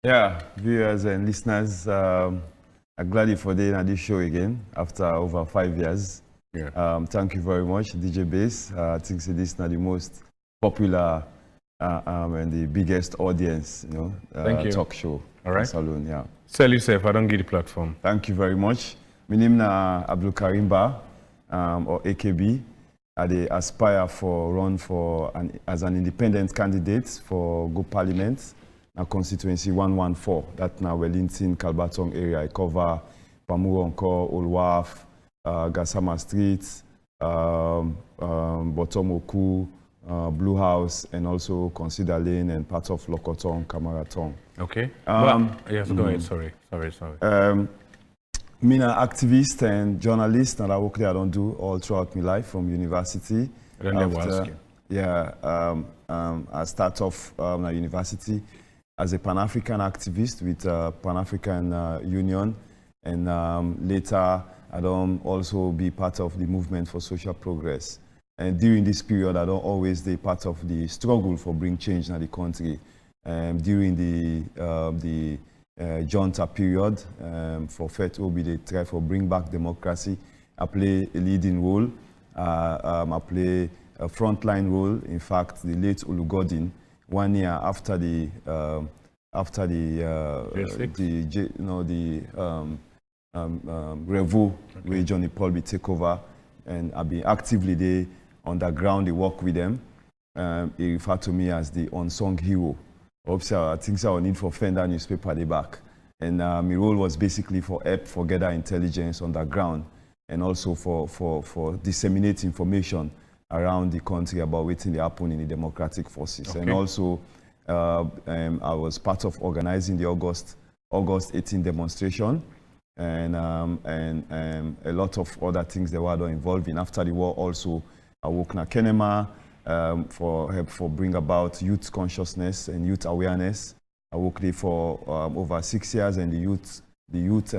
Yeah, viewers and listeners, I'm glad for doing this show again after over 5 years. Yeah. Thank you very much, DJ Bass. I think this is now the most popular and the biggest audience, Thank you. talk show. All right. Salon, yeah. Sell yourself. I don't get the platform. Thank you very much. My name is Abdul Karimba, or AKB. I aspire for run as an independent candidate for Go Parliament. Constituency 114, that now Wellington, Kalbatong area. I cover Pamuronko, Olwaf, Gassama Street, Botomoku, Blue House, and also Consider Lane and part of Lokotong, Kamaratong. Okay. Yes, go ahead. Sorry. I'm an activist and journalist, and I work there. I don't do all throughout my life from university. I don't know what ask you. Yeah, I start off at university as a Pan-African activist with Pan-African Union, and later I don't also be part of the movement for social progress. And during this period, I don't always be part of the struggle for bring change in the country. During the junta period, for FET Obi, they try for bring back democracy. I play a leading role. I play a frontline role. In fact, the late Olugodin, 1 year after the revo where Johnny Paul be take over, and I've been actively there underground. They work with them. He referred to me as the unsung hero. Obviously, I think I need for Fender newspaper at the back, and my role was basically for help for gather intelligence underground, and also for disseminate information around the country about what's happen in the democratic forces. Okay. And also I was part of organizing the August 18 demonstration, and a lot of other things that were involved in. After the war also, I worked in Kenema for help for bring about youth consciousness and youth awareness. I worked there for over 6 years, and the youth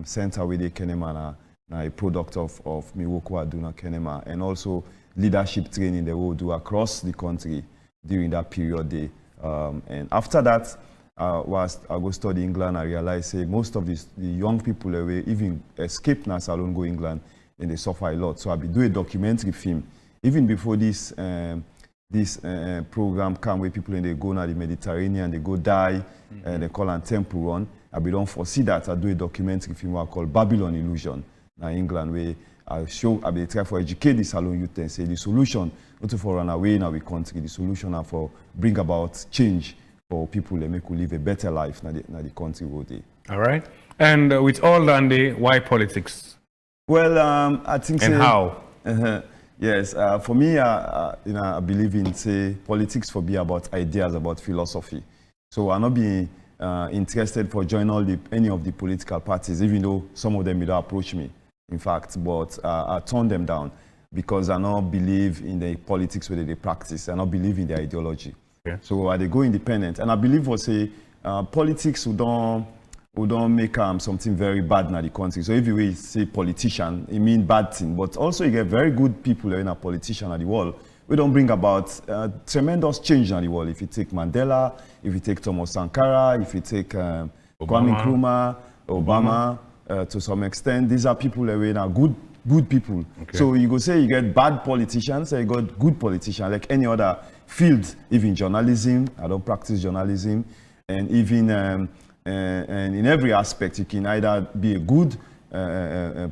center with the Kenema now a product of Miwoko Aduna Kenema, and also leadership training they will do across the country during that period. And after that, I go study England. I realized most of the young people away even escape now Salon go England, and they suffer a lot. So I be doing a documentary film even before this program come where people they go now the Mediterranean, they go die, and they call on Temple Run. I be don't foresee that. I do a documentary film called Babylon Illusion. Now England, where I be try for educate the Salon youth and say the solution not to for run away in our country, the solution are for bring about change for people and make we live a better life in the country where they. All right. And with all that, why politics? Well, I think. And how? Yes, for me, I believe in politics for be about ideas, about philosophy. So I'm not being interested for joining any of the political parties, even though some of them will approach me. In fact, but I turn them down because I don't believe in the politics where they practice. I don't believe in their ideology. Yeah. So they go independent, and I believe politics would don't make something very bad in the country. So if you say politician, it means bad thing. But also you get very good people in a politician at the world. We don't bring about tremendous change in the world. If you take Mandela, if you take Thomas Sankara, if you take Kwame Nkrumah, Obama. To some extent, these are people that are good people. Okay. So you go say you get bad politicians, and you got good politicians, like any other field, even journalism. I don't practice journalism, and even and in every aspect, you can either be a good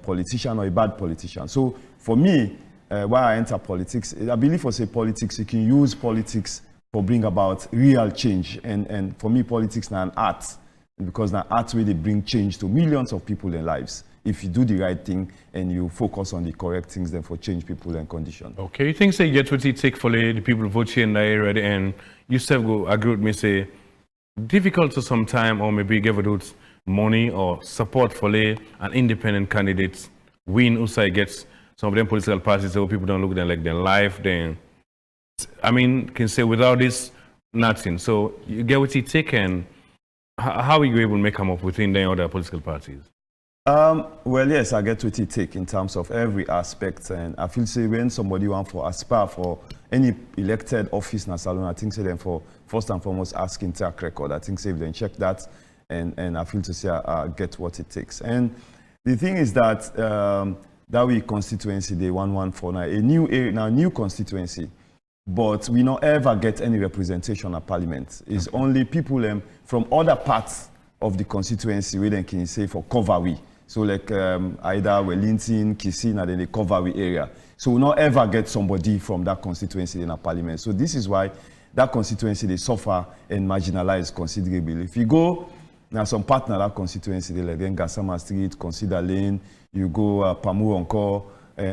politician or a bad politician. So for me, why I enter politics, I believe for say politics, you can use politics for bring about real change, and for me, politics is an art. Because now art really bring change to millions of people in lives. If you do the right thing and you focus on the correct things, then for change people and condition. Okay, you think say get what it take for the people vote in the area, and you still go agree with me say difficult to some time, or maybe give it money or support for an independent candidates win also gets some of them political parties so people don't look at them like their life. Then I mean can say without this nothing. So you get what it take, and how are you able to make them up within the other political parties? Well, yes, I get what it take in terms of every aspect, and I feel say when somebody want for aspire for any elected office in Salon, I think say them for first and foremost asking track record. I think say if they check that, and I feel to say I get what it takes. And the thing is that that we constituency the 114 now a new area now new constituency, but we not ever get any representation at Parliament. It's only people from other parts of the constituency where they can say for cover we. So like either Wellington, Kisii, and then the Coverway area. So we not ever get somebody from that constituency in a parliament. So this is why that constituency they suffer and marginalize considerably. If you go now some partner that constituency, they like then Gassama Street, Consider Lane, you go Pamu Onko,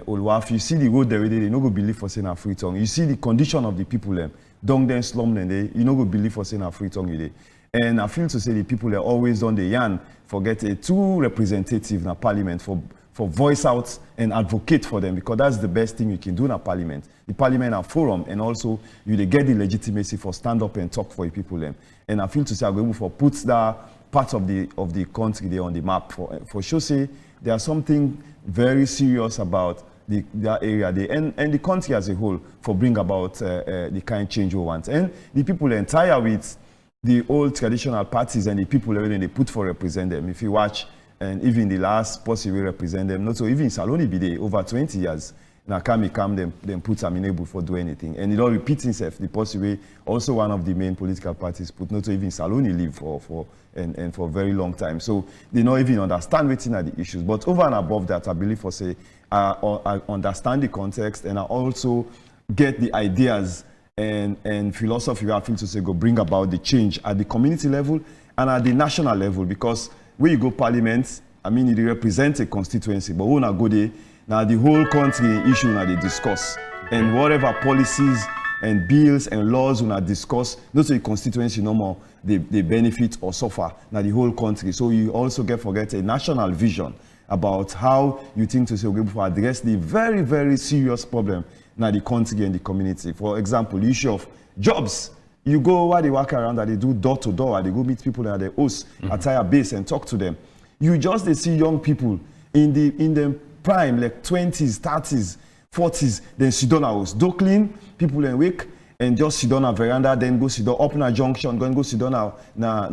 Olwaf, you see the road there, they no go believe for saying a free tongue. You see the condition of the people them, down then slum then they you no go believe for saying a free tongue. And I feel to say the people are always on the yarn forget a two representative in a parliament for voice out and advocate for them, because that's the best thing you can do in a parliament. The parliament are forum, and also you get the legitimacy for stand up and talk for the people them. And I feel to say I'm going for put that part of the country there on the map for sure. Say there's something very serious about that area and the country as a whole for bring about the kind of change we want. And the people are tired with the old traditional parties and the people they put for represent them. If you watch, and even the last person we represent them, not so even Saloni be there over 20 years. Now come them put them unable for do anything. And it all repeats itself. The possible also one of the main political parties put not so even Saloni live for a very long time. So they don't even understand what's are the issues. But over and above that, I believe for say I understand the context, and I also get the ideas and philosophy I feel to say go bring about the change at the community level and at the national level, because when you go parliament, I mean it represents a constituency, but when I go there, now the whole country issue now they discuss, and whatever policies and bills and laws when I discuss, not so the constituency no more they benefit or suffer now the whole country. So you also forget a national vision about how you think to say we're going to address the very, very serious problem now the country and the community. For example, the issue of jobs. You go while they walk around and they do door to door, and they go meet people at their house, attire base, and talk to them. You just they see young people in the prime, like 20s, 30s, 40s, then sit down house, do clean, people and wake, and just sit down a veranda, then go sit down up in a junction, go sit down na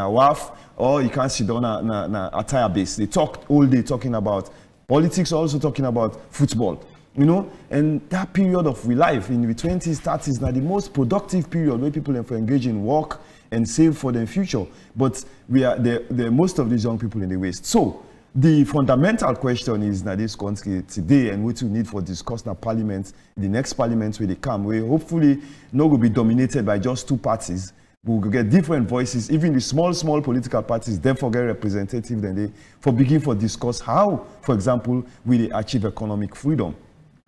WAF, or you can sit down na attire base. They talk all day talking about politics, also talking about football. You know, and that period of life in the 20s, 30s, now the most productive period where people are engage in work and save for their future. But we are the most of these young people in the West. So the fundamental question is now this country today, and what we need for discuss now parliament, the next parliament where they come, where hopefully not will be dominated by just two parties. We will get different voices. Even the small political parties, therefore get representative, then they for begin for discuss how, for example, we achieve economic freedom.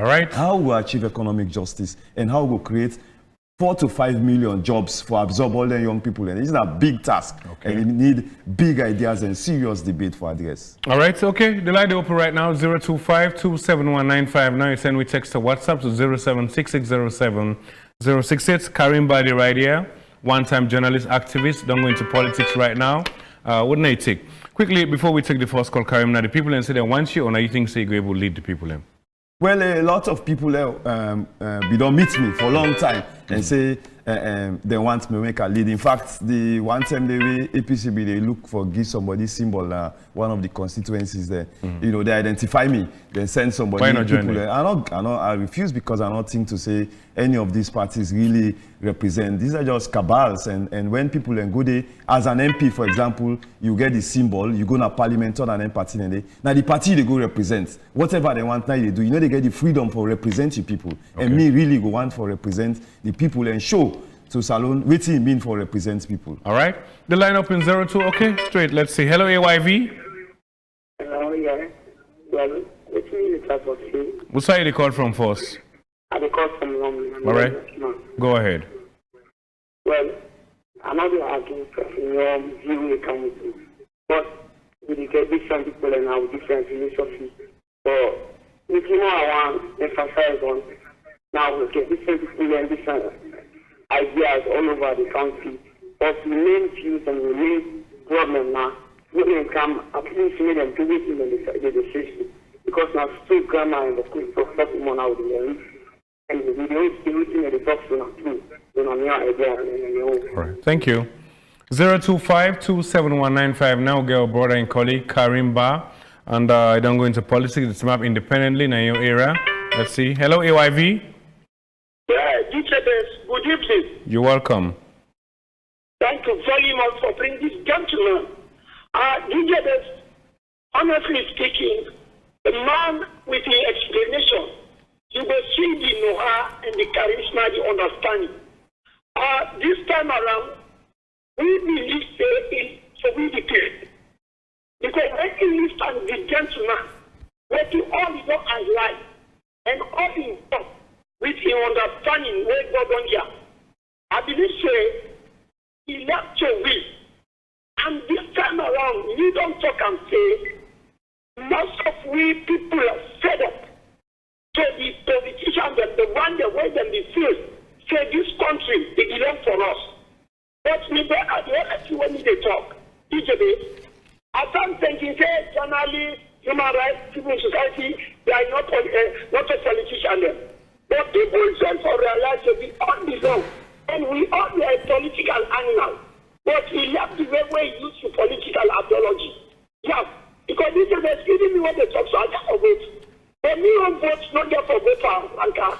All right. How we achieve economic justice, and how we create 4 to 5 million jobs for absorb all the young people. And it's a big task. Okay. And we need big ideas and serious debate for address. All right. Okay. The line is open right now, 025-271-959. Send me text to WhatsApp to 076607068. Karim Badi right here. One-time journalist, activist. Don't go into politics right now. What Nite take? Quickly, before we take the first call, Karim, now the people and say they want you, or now you think say you're able to lead the people in? Well, a lot of people don't meet me for a long time and say they want me to make a lead. In fact, the one time they APCB they look for give somebody symbol one of the constituencies there. You know, they identify me, then send somebody. Why not join me? I refuse, because I don't think to say any of these parties really represent. These are just cabals, and when people go there as an MP, for example, you get the symbol, you go to parliament on an party, and now the party they go represent whatever they want. Now they do, you know, they get the freedom for representing people, and me really go want for represent the people and show to Salon what it mean for represent people. All right, the line up in 02. Okay, straight. Let's see. Hello, AYV. Hello, yeah. Well, it's me, the type of thing. What side they call from first? I call from London. All right. No. Go ahead. Well, I'm not going to argue from your view you come with me. But we get different people and have different philosophy. So, if you know I want to emphasize on, now we get different people and different ideas all over the country. But the main views and the main problem now when they come, at least make them do it in the decision. Because now still grammar and the school for some more now the and we don't do it in the box now too. You know, All right. Thank you. 025-27195 now, girl, brother and colleague Karim Ba. And I don't go into politics, it's map independently in your era. Let's see. Hello, AYV. Yeah, good evening. You're welcome. Thank you very much for bringing this gentleman. Honestly speaking, the man with the explanation, you will see the know-how and the charisma, the understanding. This time around, we believe so we the people. Because when he listen the gentleman, what you all you know and life, and all in talk with him understanding where God on here, I believe he left your will. And this time around, you don't talk and say, most of we people are fed up. So the politicians, the one that way them the field, say this country, it belongs for us. But me, at the end, when they talk, I can't think he said journalists, human rights, civil society, they are not a politician. But people tend to realize that we all belong, and we all are a political animal. But he left the way we use to political ideology. Yeah, because this is giving me what they talk, so I can't vote. But me on vote, not just for vote for Anka.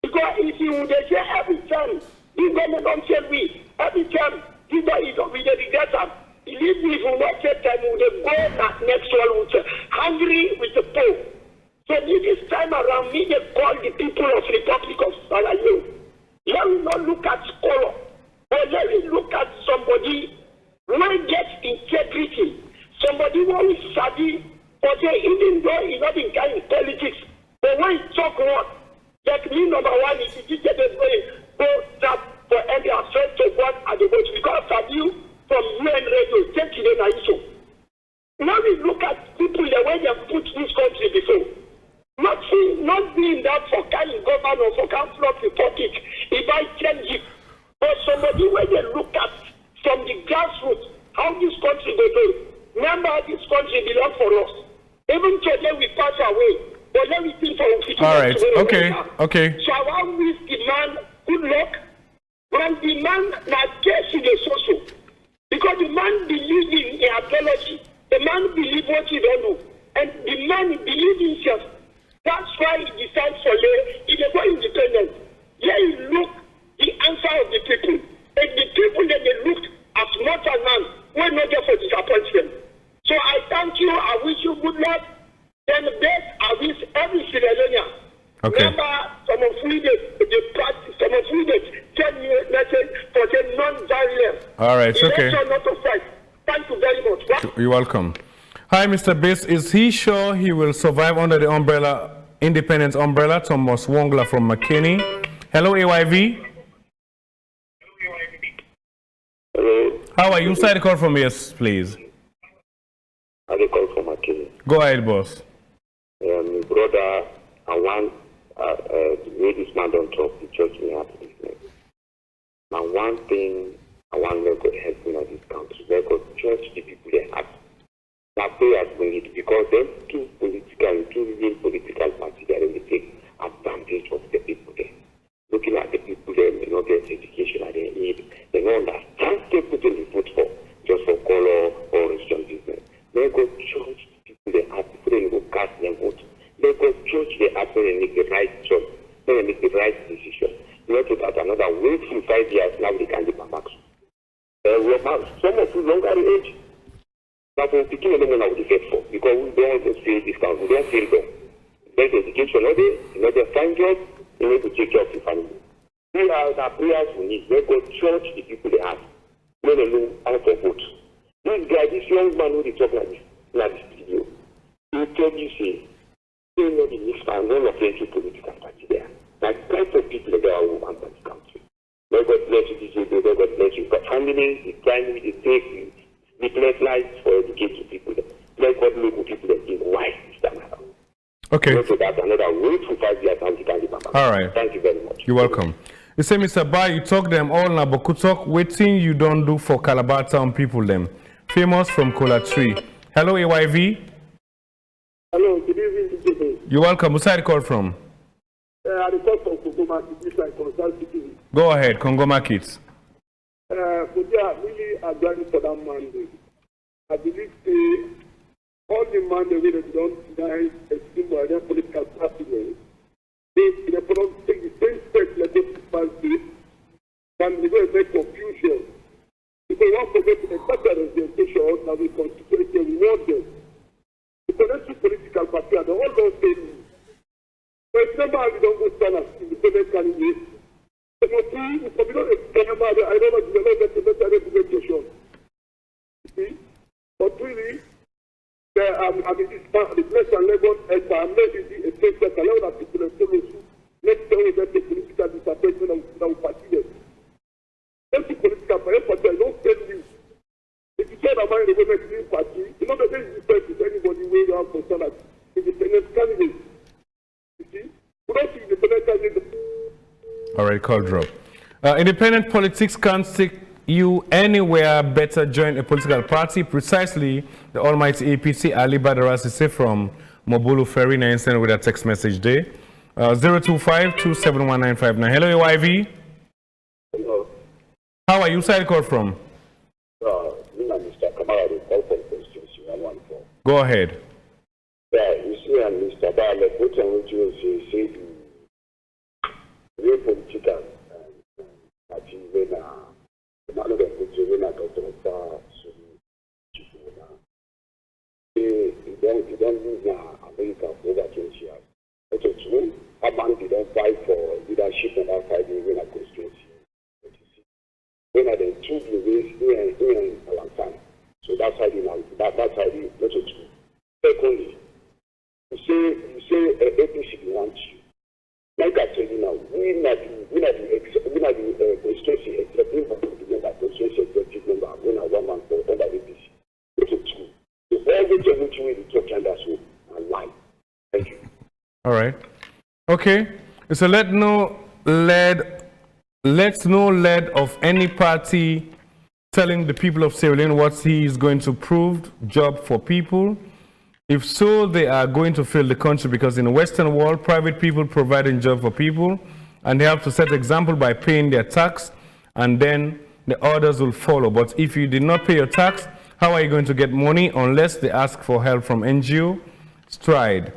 Because if you would say every time, this government don't tell we, every time, this guy is we regret them. Believe me, if we not take time, we will go next one with hungry with the poor. So this time around, me they call the people of Republic of Salayo. Let me not look at color, but let me look at somebody who gets integrity, somebody who is savvy, but even though he's not in kind of politics, but when he talk what, like me number one is he get the way go tap for every affair to what at the vote because of you from UN radio, take to the issue. Now we look at people the way they put this country before. Not being that for kind of government or for kind of republic, if I change it. But somebody where they look at from the grassroots, how this country go do. Remember, this country belongs for us. Even today we pass away, but let me think for future. All right, okay. So I want wish the man good luck. When the man now gets in the social, because the man believes in ideology, the man believes what he don't know, and the man believes in himself. That's why he decides for lay. He is not independent. Yeah, he look the answer of the people, and the people that they looked as mortal man were not there for disappointment. So I thank you. I wish you good luck. Then best I wish every Sierra Leonean. Okay. Remember, some of we the practice, some of we 10 years message for the non-violence. All right, it's okay. Not to fight. Thank you very much. You're welcome. Hi, Mr. Biss. Is he sure he will survive under the umbrella, independence umbrella? Thomas Wongler from McKinney. Hello, AYV. Hello. How are you? Side call from yes, please. I will call from McKinney. Go ahead, boss. Brother, I want the way this man don't talk, the church may have business. Now, one thing I want to God help me in this country, let God church the people they have. Now, prayers we need because them two real political parties that they take advantage of the people there. Looking at the people there, they not get education that they need. They don't understand they put in the foot for just for color or religion business. Let God church the people they have, people they go cast their vote. Let God church they have when they make the right choice, when they make the right decision. Not that another wait for 5 years now they can give a max. Some of you longer age. Now, for picking them now we get for because we don't want to feel discount, we don't feel them. There's education, another find job, you need to take care of your family. We are the prayers we need. Let God church the people they have. Let them know how to vote. This guy, this young man who they talk like this video, he tell you say, they know the next time, none of them to political party there. Like type of people that are who want this country. Let God bless you, DJ, let God bless you. But family, the time we take the place life for educating people. Let God look at people that think wise this time around. Okay. So that's another wait for 5 years and you can give All right. Thank you very much. You're welcome. You say, Mr. Ba, you talk them all now, but could talk waiting you don't do for Calabar town people them. Famous from Cola Tree. Hello, AYV. Hello, good evening, today. You're welcome. Who's the call from? I call from Kogoma, I consult citizen. Go ahead, Congo Markets. But yeah, really agree for that mandate. I believe all the mandate we don't deny a symbol of their political party. They don't take the same steps like this party, and they will make confusion. If they want to get a better representation that we constitute a reward them. Because that's the political party and all those things. For example, we don't go stand as independent candidates. If we don't explain about it, I don't know if they get a better representation. You see? But really, I mean, this part, the place and Lagos, and maybe a place that allow that people to follow through. Next time we get the political disappointment of our party. That's the political party, I don't tell you. If you say about the Women's Party, you know that there is difference with anybody where you have concern as independent candidates. You see? We don't see independent candidates. All right, call drop. Independent politics can't take you anywhere. Better join a political party. Precisely, the almighty APC Ali Badarasi from Mobulu Ferry 9 with a text message there. 025-271-959. Hello, AYV. Hello. How are you? Side call from? Mr. Kamara, the call for constituency 114. Go ahead. Yeah, you see, and Mr. Bale, what I want you to say, real political party when the man of the country when I got to they don't lose America for over 20 years. That's true. Among they don't fight for leadership and outside when I constituency. When I then choose the ways in a long time. So that's how that's how they not true. Secondly, you say APC wants you. Like I tell you now, we not the constituency executive member, constituency executive member, when I one man for under APC. That's true. So everything which we talk and that's a lie. Thank you. All right. Okay. So let's no lead of any party telling the people of Sierra Leone what he is going to prove job for people. If so, they are going to fail the country because in the Western world, private people providing job for people and they have to set example by paying their tax and then the others will follow. But if you did not pay your tax, how are you going to get money unless they ask for help from NGO? Stride.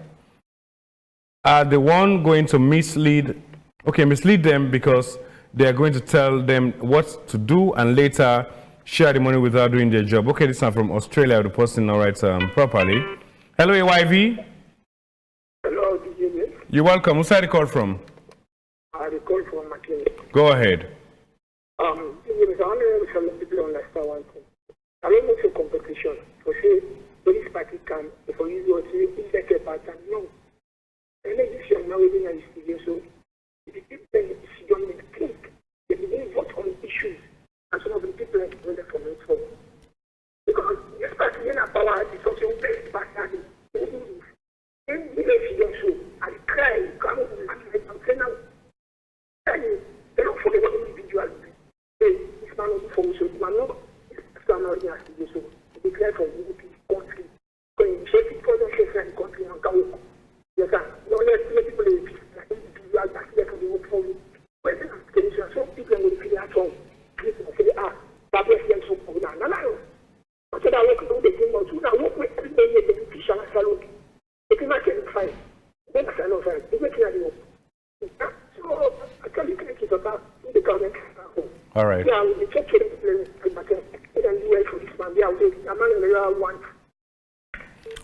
Are the one going to mislead them because they are going to tell them what to do and later share the money without doing their job. Okay, this one from Australia, the person now writes properly. Hello, AYV. Hello, DJ. You're welcome. Who's the call from? I call from McKinney. Go ahead. I want to people understand one thing. I don't know for competition. For say, police party can, for you to say, like a pattern. No. And then if you're now within a studio, so if the people if you don't make a click, they begin to vote on issues. And some of the people are going to comment for. Because this party in a power is something very bad. And if you don't show, I cry, come on, I'm saying now, they don't forget what individual this man not for me, so this man not, it's not in a studio, so they declare for the country. When you shake it for the country and go, yes, sir, no, let's make people like individual, that's there for the work for me. But then, so people will feel at home. People say, that was the so for now. No. I said, I work with the team or two. I work with everybody at the fish and salon. If you not get fine, then I say, no, fine. It's not clear. So, I tell you, it's about the government. All right. Yeah, we check to the place, but then you wait for this man. Yeah, I'm not in the real one.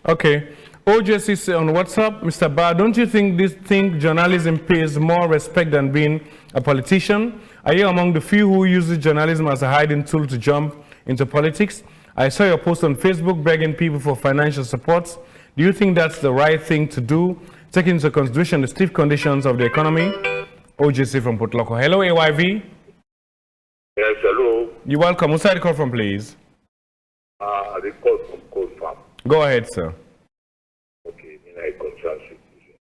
Okay. OJC on WhatsApp, Mr. Barr, don't you think journalism pays more respect than being a politician? Are you among the few who uses journalism as a hiding tool to jump into politics? I saw your post on Facebook begging people for financial support. Do you think that's the right thing to do, taking into consideration the stiff conditions of the economy? OJC from Port Loko. Hello, AYV. Yes, hello. You're welcome. Who's the call from, please? The call from Cold Farm. Go ahead, sir. Okay, I contrast with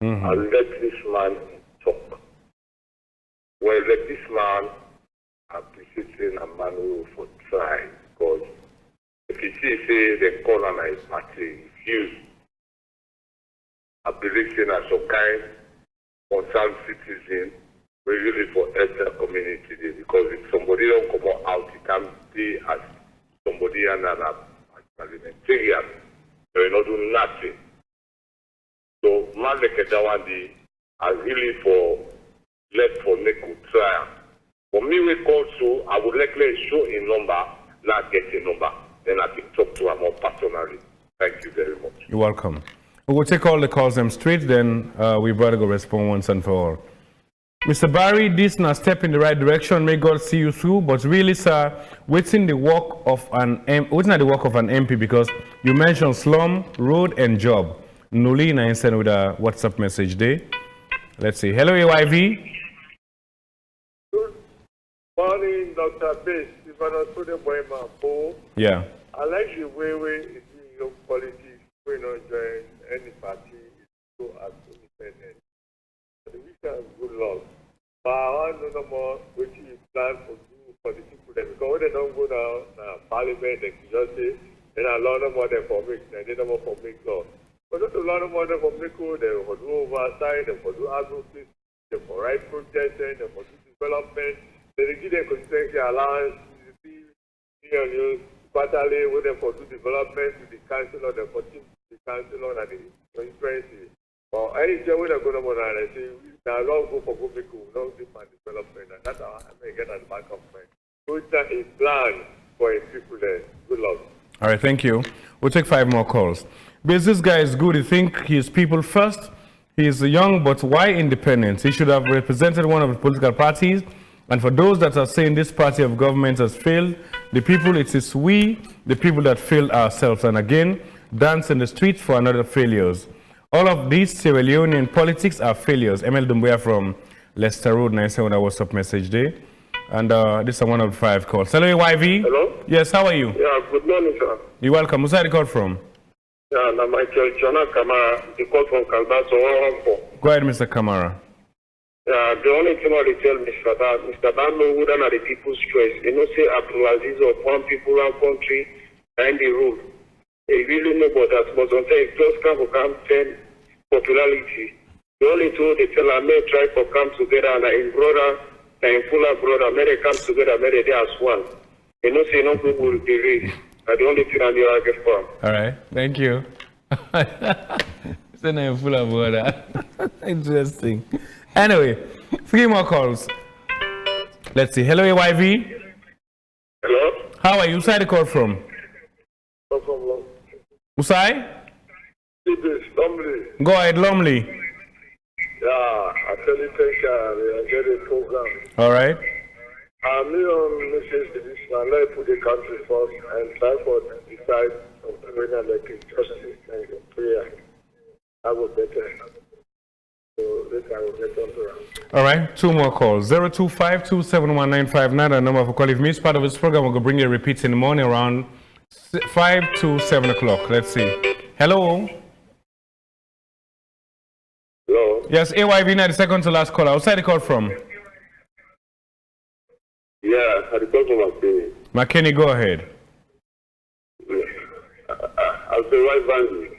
you. I'll let this man talk. Well, let this man appreciating Emmanuel for trying because if he see say the colonize party views. I believe in as some kind concerned citizen, we really for enter community there, because if somebody don't come out, it can be as somebody and an parliamentarian, they will not do nothing. So man like Dawandi are really for left for Neko trial. For me, we call so I would likely show a number, not get a number. Then I can talk to her more personally. Thank you very much. You're welcome. We will take all the calls them straight, then we better go respond once and for all. Mr. Barry, this is a step in the right direction. May God see you through. But really, sir, within the work of an MP, because you mentioned slum, road, and job. Nulina instead with a WhatsApp message there. Let's see. Hello, AYV. Good morning, Dr. Bates. If I don't put them by my poll, Yeah. I like the way we in politics. We don't join any party. Go as independent. The weekend good luck. But I want to know more what you plan for the people there. Because when they don't go now, parliament, they can just say, then a lot of more than for me, and they don't more for me law. But not a lot of more than for me, they will do oversight, they will do advocacy, they will write projects, they will do development, they will give them constituency allowance, quarterly, when they will do development to the councillor, the 14th, the councillor, and the constituency. Or any job when I go to Mona, I say, now long go for Gomeko, long do my development, and that's how I may get at the back of my. Good that is plan for people there. Good luck. All right, thank you. We'll take 5 more calls. Because this guy is good. You think he's people first. He's young, but why independent? He should have represented one of the political parties. And for those that are saying this party of government has failed, the people, it is we, the people that failed ourselves. And again, dance in the streets for another failures. All of these Sierra Leonean politics are failures. ML Dumbuya from Leicester Road, 97 WhatsApp message day. And this is one of the 5 calls. Hello, YV. Hello? Yes, how are you? Yeah, good morning, sir. You're welcome. Who's that call from? Yeah, I'm Michael Jona Kamara, the call from Kalbaso. Go ahead, Mr. Kamara. Yeah, the only thing I tell Mr. Bano, who done are the people's choice. You know, say Abdulaziz of one people, one country, and the rule. They really know about that, but sometimes just come 10 popularity. The only two they tell them, may try to come together and in brother and fuller brother, may they come together, may they as one. You know, say no people will be read. That's the only thing I need to get from. All right, thank you. Say no fuller brother. Interesting. Anyway, 3 more calls. Let's see. Hello, AYV. Hello? How are you? Who's the call from? From Usai? Lumley. Go ahead, Lumley. Yeah, I tell you, I get a program. All right. I'm on message division. I let put the country first and try for decide on when I like justice and prayer. I will better. So this I will get on to. All right, 2 more calls. 025-271-959. The number for call. If you miss part of this program, we're going to bring you repeats in the morning around 5 to 7 o'clock. Let's see. Hello. Hello? Yes, AYV, 90 seconds to last call. Outside the call from? Yeah, I call from McKinney. McKinney, go ahead. I'll say right Vandy.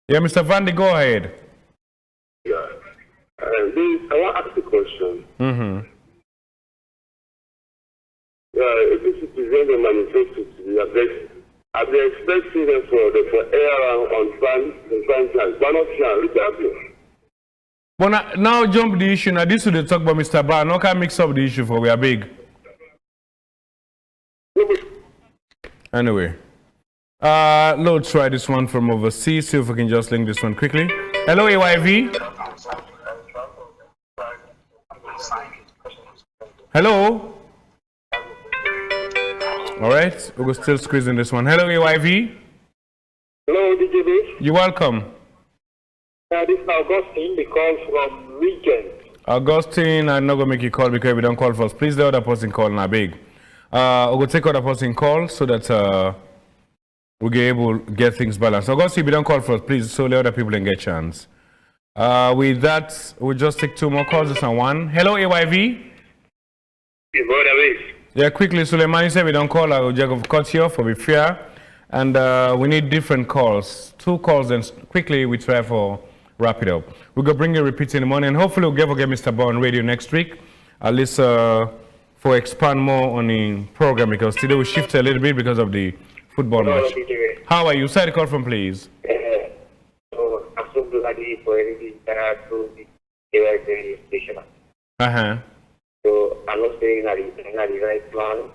Yeah, Mr. Vandy, go ahead. Yeah. I want to ask a question. Mm-hmm. Yeah, if this is presenting the manifesto to be addressed, I've been expecting them for air on plan, but not plan. Look at it. But now jump the issue. Now this is the talk about Mr. Bar. No can mix up the issue for we are big. Anyway. Let's try this one from overseas. See if we can just link this one quickly. Hello, AYV. Hello. All right, we're still squeezing this one. Hello, AYV. Hello, DJB. You're welcome. This is Augustine, the call from Weekend. Augustine, I'm not going to make you call because we don't call first. Please, the other person call now big. We're going to take other person call so that we'll be able to get things balanced. Augustine, if you don't call first, please, so the other people can get a chance. With that, we'll just take 2 more calls. This one. Hello, AYV. Yes, Yeah, quickly, Suleiman, you said we don't call. I will just cut you off for be fair. And we need different calls. 2 calls, and quickly we try for wrap it up. We're going to bring you repeats in the morning. And hopefully we'll get Mr. Bow on radio next week. At least for expand more on the program, because today we shifted a little bit because of the football match. How are you? Side call from, please. So I'm so glad for everything that I told the station. So I'm not saying that it's the right plan,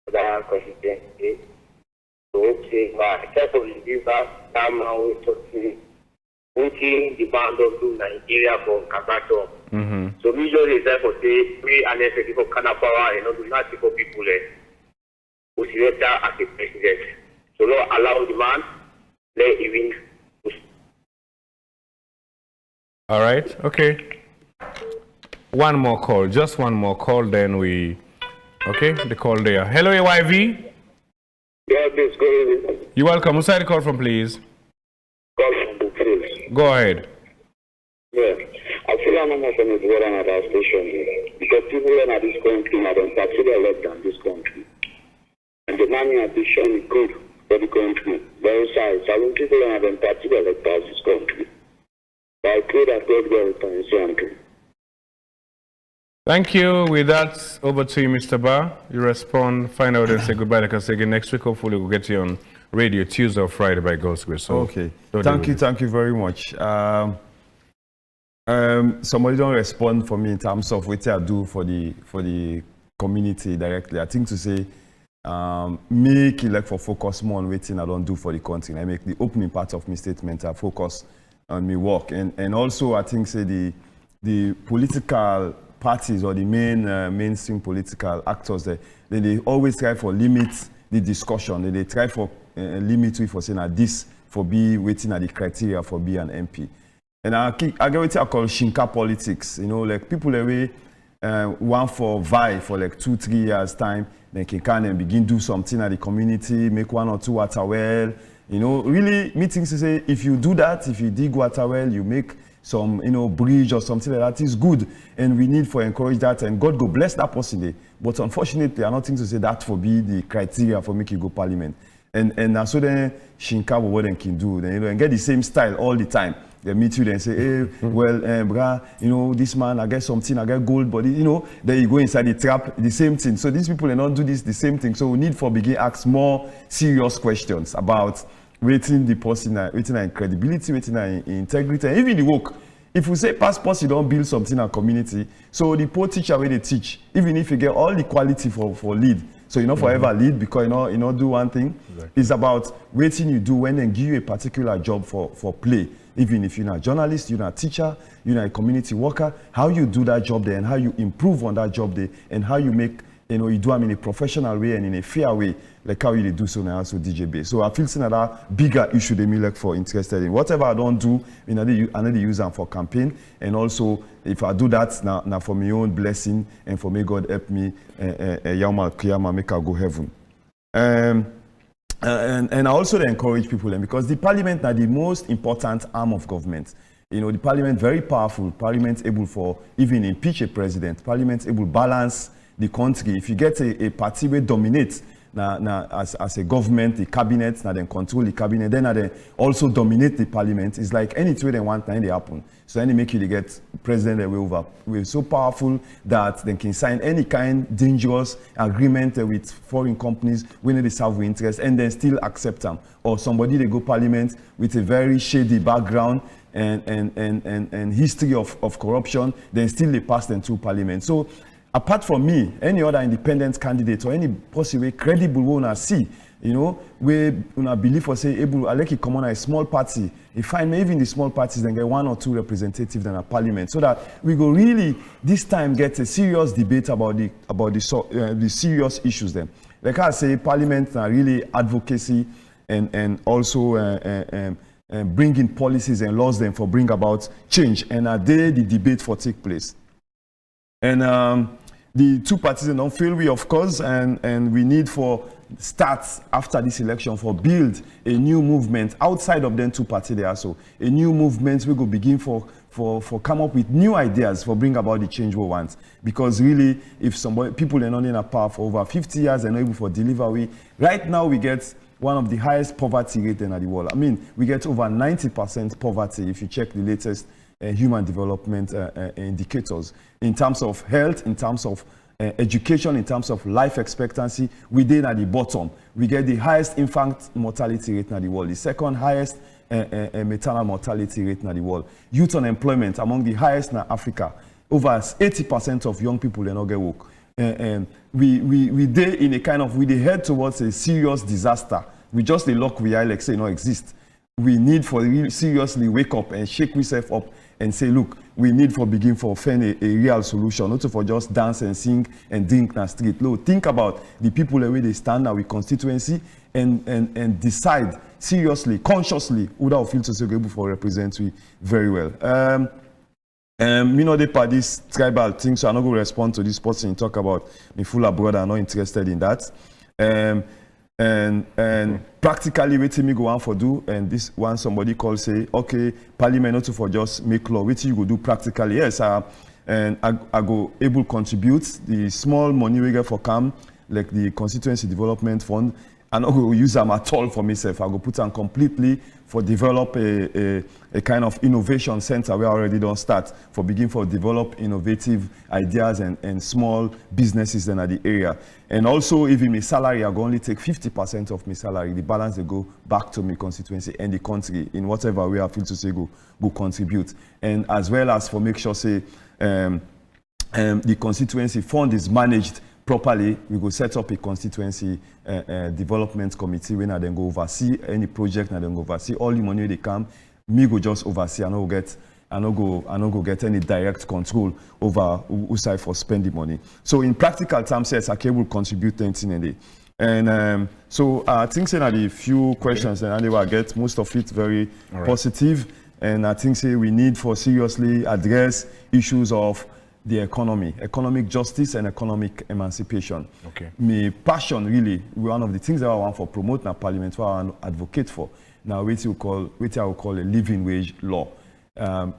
but I have consistency. So okay, but except for the river, now we're talking the band of Nigeria from Kabato. So we just decide for say we unnecessary for Kanapawa and do not for people who see as a president. So not allow the man, let even. All right, okay. One more call, just one more call, then we. Okay, the call there. Hello, AYV. Yeah, please go ahead. You're welcome. Who's the call from, please? Call from the place. Go ahead. Yeah, I feel I'm not from the water at our station because people in this country are particularly less than this country. And the money addition is good for the country. Very sad. Some people in particularly less than this country. But I pray that God will return to. Thank you. With that, over to you, Mr. Ba. You respond, find out, and say goodbye. Like I say again, next week, hopefully, we'll get you on radio Tuesday or Friday by God's grace. So, okay. Thank you very much. Somebody don't respond for me in terms of what I do for the community directly. I think to say, make it like for focus more on what I don't do for the country. I make the opening part of my statement. I focus on my work, and also I think say the political parties or the mainstream political actors, they always try for limit the discussion. They try for limit for saying that this for be waiting at the criteria for be an MP. And I get what I call shinka politics. You know, like people away want for vie for like 2-3 years time, they can kind of begin do something at the community, make 1 or 2 water well. You know, really meetings to say if you do that, if you dig water well, you make some, you know, bridge or something like that is good, and we need for encourage that, and God go bless that person there. But unfortunately, I'm not think to say that for be the criteria for make you go parliament. And so then Shinka what they can do, then you know, and get the same style all the time. They meet you then say, hey, well, brah, you know, this man, I get something, I get gold, but you know, then you go inside the trap, the same thing. So these people they not do this the same thing. So we need for begin ask more serious questions about waiting the person, waiting credibility, waiting integrity, and even the work. If we say passports, you don't build something in a community. So the poor teacher where they teach, even if you get all the quality for lead, so you know forever lead because you know do one thing. Exactly. It's about waiting you do when they give you a particular job for play. Even if you're not a journalist, you're not a teacher, you're not a community worker, how you do that job there and how you improve on that job there and how you make, you know, you do them in a professional way and in a fair way, like how you do so now also DJB. So I feel that bigger issue they me like for interested in. Whatever I don't do, I need to use them for campaign. And also, if I do that, now for my own blessing and for may God help me, Yama Kiyama make I go heaven. And I also encourage people, because the parliament are the most important arm of government. You know, the parliament very powerful. Parliament able for even impeach a president. Parliament able balance the country. If you get a party where dominates as a government, the cabinet, now then control the cabinet, then they also dominate the parliament. It's like any way they want, then they happen. So then they make you they get president away over. We're so powerful that they can sign any kind dangerous agreement with foreign companies when they serve with interest and then still accept them. Or somebody they go parliament with a very shady background and history of corruption, then still they pass them through parliament. So apart from me, any other independent candidate or any possible credible one I see, you know, we believe or say able, I like it come on a small party. If I may even the small parties then get 1 or 2 representatives in a parliament, so that we go really this time get a serious debate about the serious issues then. Like I say, parliament are really advocacy and also bringing policies and laws then for bring about change, and are there the debate for take place. And the 2 parties don't feel we, of course, and we need for start after this election for build a new movement outside of them 2 parties there. So a new movement we go begin for come up with new ideas for bring about the change we want. Because really, if people are not in a power for over 50 years and not able for delivery, right now we get one of the highest poverty rate in the world. I mean, we get over 90% poverty if you check the latest human development indicators. In terms of health, in terms of education, in terms of life expectancy, we did at the bottom. We get the highest infant mortality rate in the world, the second highest maternal mortality rate in the world. Youth unemployment among the highest in Africa. Over 80% of young people don't get work. We dey in a kind of, we dey head towards a serious disaster. We just the luck we are like say no exist. We need for seriously wake up and shake ourselves up and say, look, we need for begin for find a real solution, not for just dance and sing and drink in the street. Look, think about the people the way they stand now with constituency and decide seriously, consciously, who that feel to say able for represent we very well. Me know they part this tribal thing, so I'm not going to respond to this person and talk about me full brother. I'm not interested in that. And practically waiting me go on for do, and this one somebody call say, okay, parliament not to for just make law. Waiting you go do practically. Yes, and I go able contribute the small money we get for CAM, like the constituency development fund. I'm not going to use them at all for myself. I go put them completely for develop a kind of innovation center where I already don't start for begin for develop innovative ideas and small businesses in the area. And also even my salary, I go only take 50% of my salary. The balance they go back to my constituency and the country in whatever way I feel to say go contribute. And as well as for make sure say the constituency fund is managed properly, we go set up a constituency development committee when I then go oversee any project and then go oversee all the money they come. Me go just oversee. I no go get any direct control over who side for spend the money. So in practical terms, yes, AKB will contribute 10 a day. And so I think say the few questions and anyway I get most of it very positive. And I think say we need for seriously address issues of the economic justice and economic emancipation. Okay. My passion really, one of the things that I want for promote in parliament, what I want to advocate for, now what I will call a living wage law.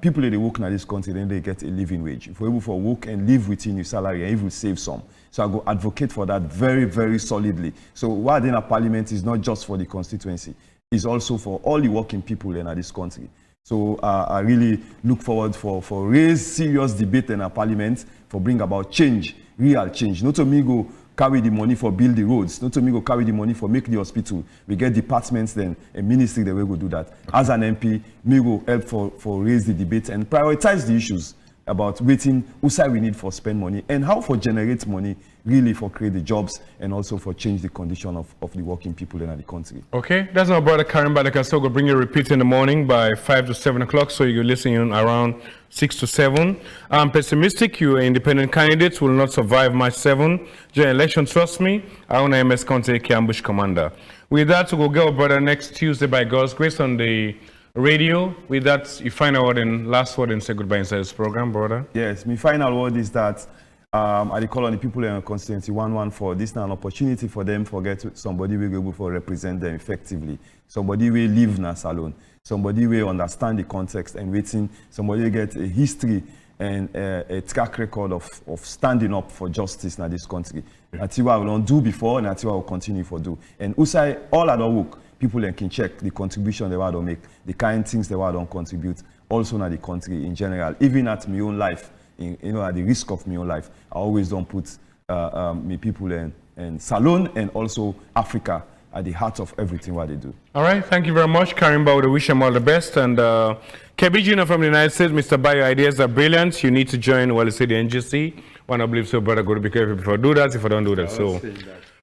People that they work in this country, then they get a living wage. If we're able to work and live within your salary and even save some. So I go advocate for that very, very solidly. So what in a parliament is not just for the constituency, it's also for all the working people in this country. So I really look forward for raise serious debate in our parliament for bring about change, real change. Not to me go carry the money for build the roads, not to me go carry the money for make the hospital. We get departments then, a ministry that will go do that. As an MP, me go help for raise the debate and prioritize the issues about waiting who side we need for spend money and how for generate money really for create the jobs and also for change the condition of the working people in the country. Okay, that's my brother Karen, but I can still go bring you a repeat in the morning by 5 to 7 o'clock, so you listen in around 6 to 7. I'm pessimistic, you independent candidates will not survive March 7. During election, trust me, I own a MS County Ambush Commander. With that, we'll go brother next Tuesday by God's grace on the radio. With that, you final word and last word and say goodbye inside this program, brother. Yes, my final word is that I call on the people in the constituency 114. This is an opportunity for them to get somebody will be able to represent them effectively. Somebody will live in a salon. Somebody will understand the context and waiting. Somebody will get a history and a track record of standing up for justice in this country. That's what we don't do before, and that's what we'll continue to do. And also, all other work, people can check the contribution they want to make, the kind of things they want to contribute, also in the country in general, even at my own life. At the risk of my own life, I always don't put my people in Salon and also Africa at the heart of everything what they do. All right, thank you very much, Karimba. We wish them all the best. And KB Jr. from the United States, Mr. Bayo, ideas are brilliant. You need to join the NGC. One I believe so, brother. Go to be careful if I do that, if I don't do that. So,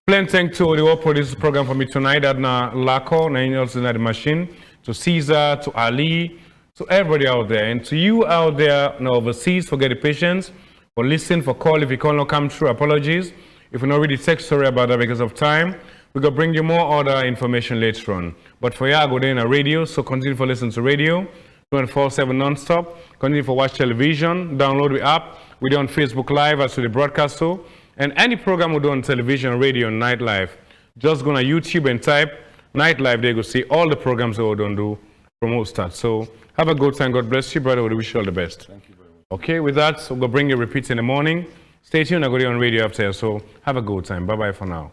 plenty thanks to the work for this program for me tonight. Adna Lako, na also the machine, to Caesar, to Ali. So everybody out there, and to you out there overseas, forget the patience, for listen, for call. If you call not come through, apologies. If you not really text, sorry about that because of time. We're going to bring you more other information later on. But for you, I go there in a radio, so continue for listen to radio, 24/7 non-stop. Continue for watch television, download the app. We do on Facebook Live as to the broadcast so. And any program we do on television, radio, and Night Live, just go on YouTube and type Night Live. There you go see all the programs that we don't do from all start. So have a good time. God bless you, brother. We wish you all the best. Thank you very much. Okay, with that, so we'll bring you repeats in the morning. Stay tuned. I'll go there on radio after. So have a good time. Bye-bye for now.